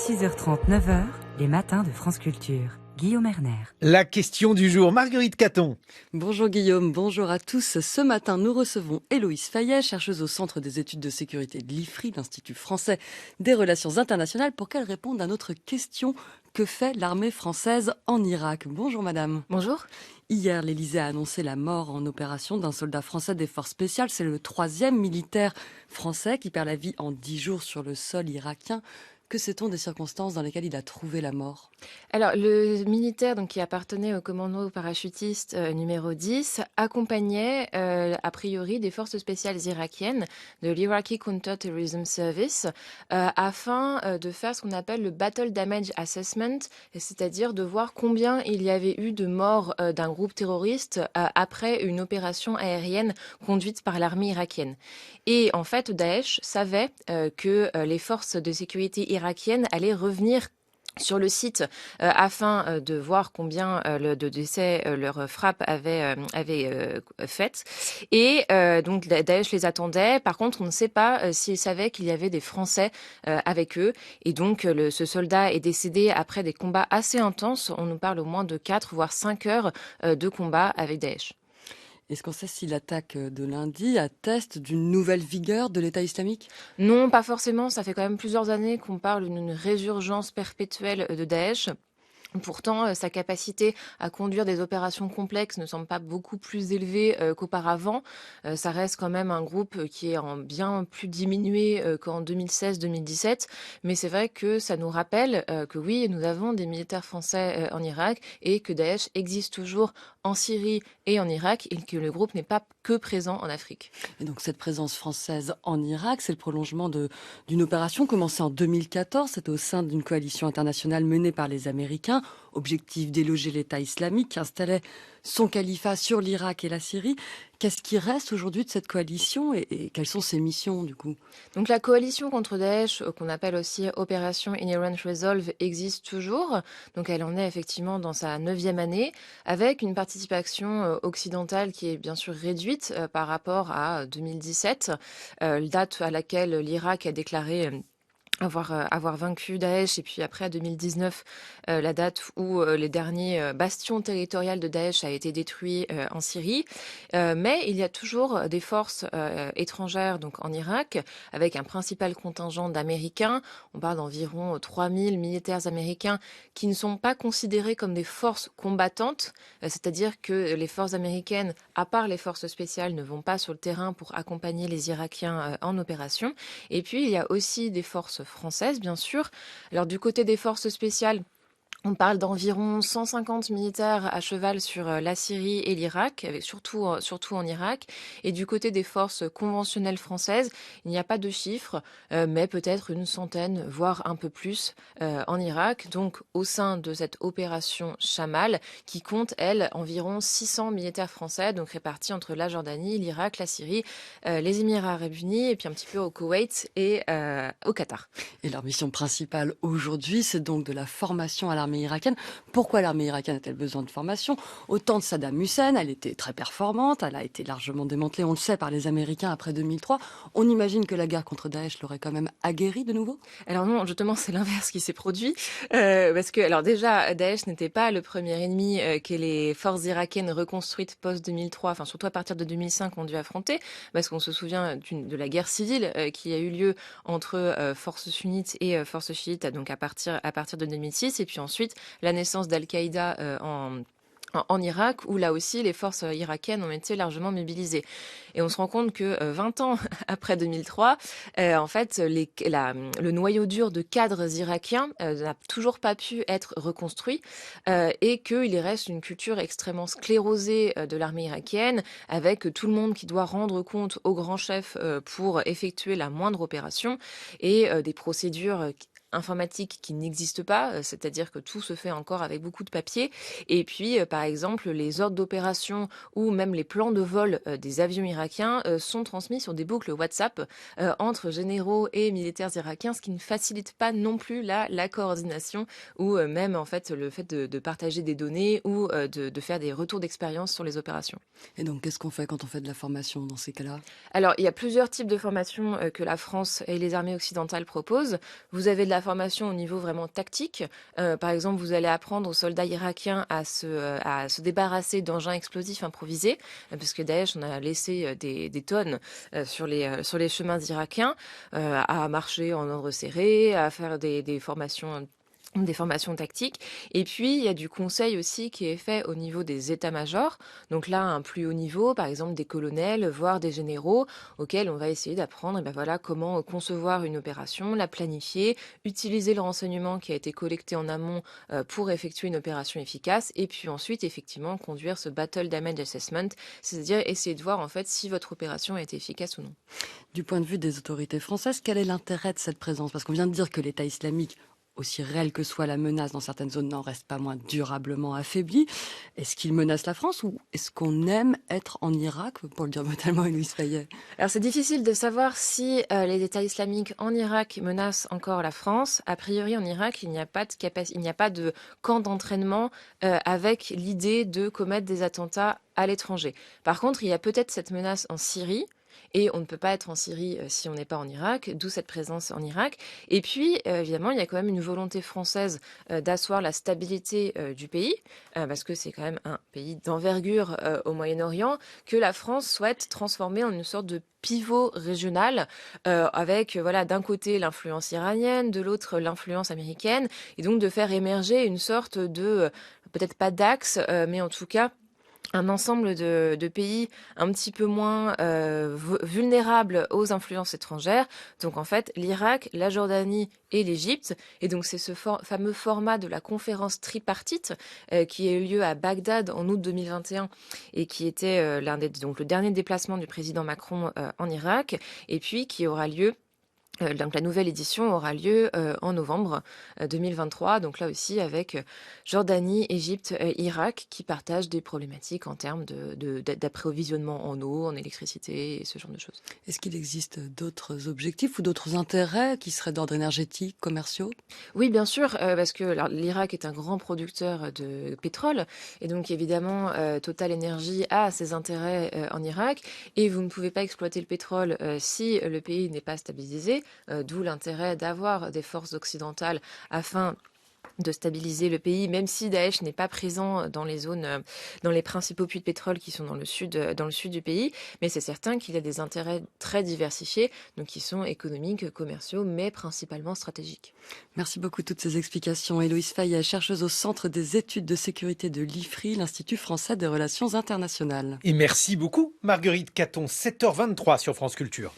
6h30, 9h, les matins de France Culture. Guillaume Erner. La question du jour, Marguerite Caton. Bonjour Guillaume, bonjour à tous. Ce matin, nous recevons Héloïse Fayet, chercheuse au Centre des études de sécurité de l'IFRI, l'Institut français des relations internationales, pour qu'elle réponde à notre question: que fait l'armée française en Irak? Bonjour madame. Bonjour. Hier, l'Élysée a annoncé la mort en opération d'un soldat français des forces spéciales. C'est le 3e militaire français qui perd la vie en 10 jours sur le sol irakien. Que sait-on des circonstances dans lesquelles il a trouvé la mort? Alors, le militaire qui appartenait au commando parachutiste numéro 10 accompagnait a priori des forces spéciales irakiennes de l'Iraqi Counter-Terrorism Service afin de faire ce qu'on appelle le Battle Damage Assessment, c'est-à-dire de voir combien il y avait eu de morts d'un groupe terroriste après une opération aérienne conduite par l'armée irakienne. Et en fait, Daesh savait que les forces de sécurité irakiennes allaient revenir sur le site afin de voir combien de décès leur frappe avait fait. Et donc Daesh les attendait. Par contre, on ne sait pas s'ils savaient qu'il y avait des Français avec eux. Et donc ce soldat est décédé après des combats assez intenses. On nous parle au moins de 4 voire 5 heures de combat avec Daesh. Est-ce qu'on sait si l'attaque de lundi atteste d'une nouvelle vigueur de l'État islamique? Non, pas forcément. Ça fait quand même plusieurs années qu'on parle d'une résurgence perpétuelle de Daesh. Pourtant, sa capacité à conduire des opérations complexes ne semble pas beaucoup plus élevée qu'auparavant. Ça reste quand même un groupe qui est en bien plus diminué qu'en 2016-2017. Mais c'est vrai que ça nous rappelle que oui, nous avons des militaires français en Irak et que Daesh existe toujours en Syrie et en Irak et que le groupe n'est pas que présent en Afrique. Et donc cette présence française en Irak, c'est le prolongement d'une opération commencée en 2014. C'est au sein d'une coalition internationale menée par les Américains. Objectif: déloger l'État islamique qui installait son califat sur l'Irak et la Syrie. Qu'est-ce qui reste aujourd'hui de cette coalition et quelles sont ses missions du coup? Donc la coalition contre Daesh, qu'on appelle aussi Opération Inherent Resolve, existe toujours. Donc elle en est effectivement dans sa 9e année, avec une participation occidentale qui est bien sûr réduite par rapport à 2017, date à laquelle l'Irak a déclaré avoir vaincu Daesh, et puis après 2019, la date où les derniers bastions territoriaux de Daesh a été détruit en Syrie. Mais il y a toujours des forces étrangères donc en Irak, avec un principal contingent d'Américains. On parle d'environ 3000 militaires américains qui ne sont pas considérés comme des forces combattantes, c'est-à-dire que les forces américaines, à part les forces spéciales, ne vont pas sur le terrain pour accompagner les Irakiens en opération. Et puis il y a aussi des forces françaises, bien sûr. Alors du côté des forces spéciales, on parle d'environ 150 militaires à cheval sur la Syrie et l'Irak, avec surtout en Irak. Et du côté des forces conventionnelles françaises, il n'y a pas de chiffres, mais peut-être une centaine, voire un peu plus en Irak. Donc au sein de cette opération Chamal, qui compte, elle, environ 600 militaires français, donc répartis entre la Jordanie, l'Irak, la Syrie, les Émirats arabes unis, et puis un petit peu au Koweït et au Qatar. Et leur mission principale aujourd'hui, c'est donc de la formation à l'armée irakienne. Pourquoi l'armée irakienne a-t-elle besoin de formation? Au temps de Saddam Hussein, elle était très performante, elle a été largement démantelée, on le sait, par les Américains après 2003. On imagine que la guerre contre Daesh l'aurait quand même aguerrie de nouveau? Alors non, justement, c'est l'inverse qui s'est produit. Parce que, alors déjà, Daesh n'était pas le premier ennemi que les forces irakiennes reconstruites post-2003, enfin surtout à partir de 2005, ont dû affronter, parce qu'on se souvient de la guerre civile qui a eu lieu entre forces sunnites et forces chiites, donc à partir de 2006, et puis ensuite la naissance d'Al-Qaïda en Irak, où là aussi les forces irakiennes ont été largement mobilisées. Et on se rend compte que 20 ans après 2003, en fait, le noyau dur de cadres irakiens n'a toujours pas pu être reconstruit et qu'il reste une culture extrêmement sclérosée de l'armée irakienne, avec tout le monde qui doit rendre compte au grand chef pour effectuer la moindre opération, et des procédures informatique qui n'existe pas, c'est-à-dire que tout se fait encore avec beaucoup de papier. Et puis, par exemple, les ordres d'opération ou même les plans de vol des avions irakiens sont transmis sur des boucles WhatsApp entre généraux et militaires irakiens, ce qui ne facilite pas non plus la coordination ou même en fait le fait de partager des données ou de faire des retours d'expérience sur les opérations. Et donc, qu'est-ce qu'on fait quand on fait de la formation dans ces cas-là? Alors, il y a plusieurs types de formations que la France et les armées occidentales proposent. Vous avez de la la formation au niveau vraiment tactique. Par exemple, vous allez apprendre aux soldats irakiens à se débarrasser d'engins explosifs improvisés, parce que Daesh en a laissé des tonnes sur les chemins irakiens, à marcher en ordre serré, à faire des formations tactiques. Et puis, il y a du conseil aussi qui est fait au niveau des états-majors. Donc là, un plus haut niveau, par exemple des colonels, voire des généraux, auxquels on va essayer d'apprendre comment concevoir une opération, la planifier, utiliser le renseignement qui a été collecté en amont pour effectuer une opération efficace, et puis ensuite, effectivement, conduire ce Battle Damage Assessment, c'est-à-dire essayer de voir en fait si votre opération a été efficace ou non. Du point de vue des autorités françaises, quel est l'intérêt de cette présence? Parce qu'on vient de dire que l'État islamique, aussi réelle que soit la menace dans certaines zones, n'en reste pas moins durablement affaibli. Est-ce qu'il menace la France ou est-ce qu'on aime être en Irak, pour le dire brutalement, Héloïse Fayet? Alors c'est difficile de savoir si les États islamiques en Irak menacent encore la France. A priori en Irak, il n'y a pas de camp d'entraînement avec l'idée de commettre des attentats à l'étranger. Par contre, il y a peut-être cette menace en Syrie. Et on ne peut pas être en Syrie si on n'est pas en Irak, d'où cette présence en Irak. Et puis, évidemment, il y a quand même une volonté française d'asseoir la stabilité du pays, parce que c'est quand même un pays d'envergure au Moyen-Orient, que la France souhaite transformer en une sorte de pivot régional, avec d'un côté l'influence iranienne, de l'autre l'influence américaine, et donc de faire émerger une sorte de, peut-être pas d'axe, mais en tout cas, un ensemble de pays un petit peu moins vulnérables aux influences étrangères. Donc en fait, l'Irak, la Jordanie et l'Égypte. Et donc c'est ce fameux format de la conférence tripartite qui a eu lieu à Bagdad en août 2021 et qui était le dernier déplacement du président Macron en Irak, et puis qui aura lieu. Donc la nouvelle édition aura lieu en novembre 2023, donc là aussi avec Jordanie, Égypte, Irak, qui partagent des problématiques en termes d'approvisionnement en eau, en électricité et ce genre de choses. Est-ce qu'il existe d'autres objectifs ou d'autres intérêts qui seraient d'ordre énergétique, commerciaux? Oui, bien sûr, parce que l'Irak est un grand producteur de pétrole, et donc évidemment Total Energy a ses intérêts en Irak, et vous ne pouvez pas exploiter le pétrole si le pays n'est pas stabilisé. D'où l'intérêt d'avoir des forces occidentales afin de stabiliser le pays, même si Daesh n'est pas présent dans les zones, dans les principaux puits de pétrole qui sont dans le sud du pays. Mais c'est certain qu'il y a des intérêts très diversifiés, donc qui sont économiques, commerciaux, mais principalement stratégiques. Merci beaucoup de toutes ces explications. Héloïse Fayet, chercheuse au Centre des études de sécurité de l'IFRI, l'Institut français des relations internationales. Et merci beaucoup, Marguerite Caton, 7h23 sur France Culture.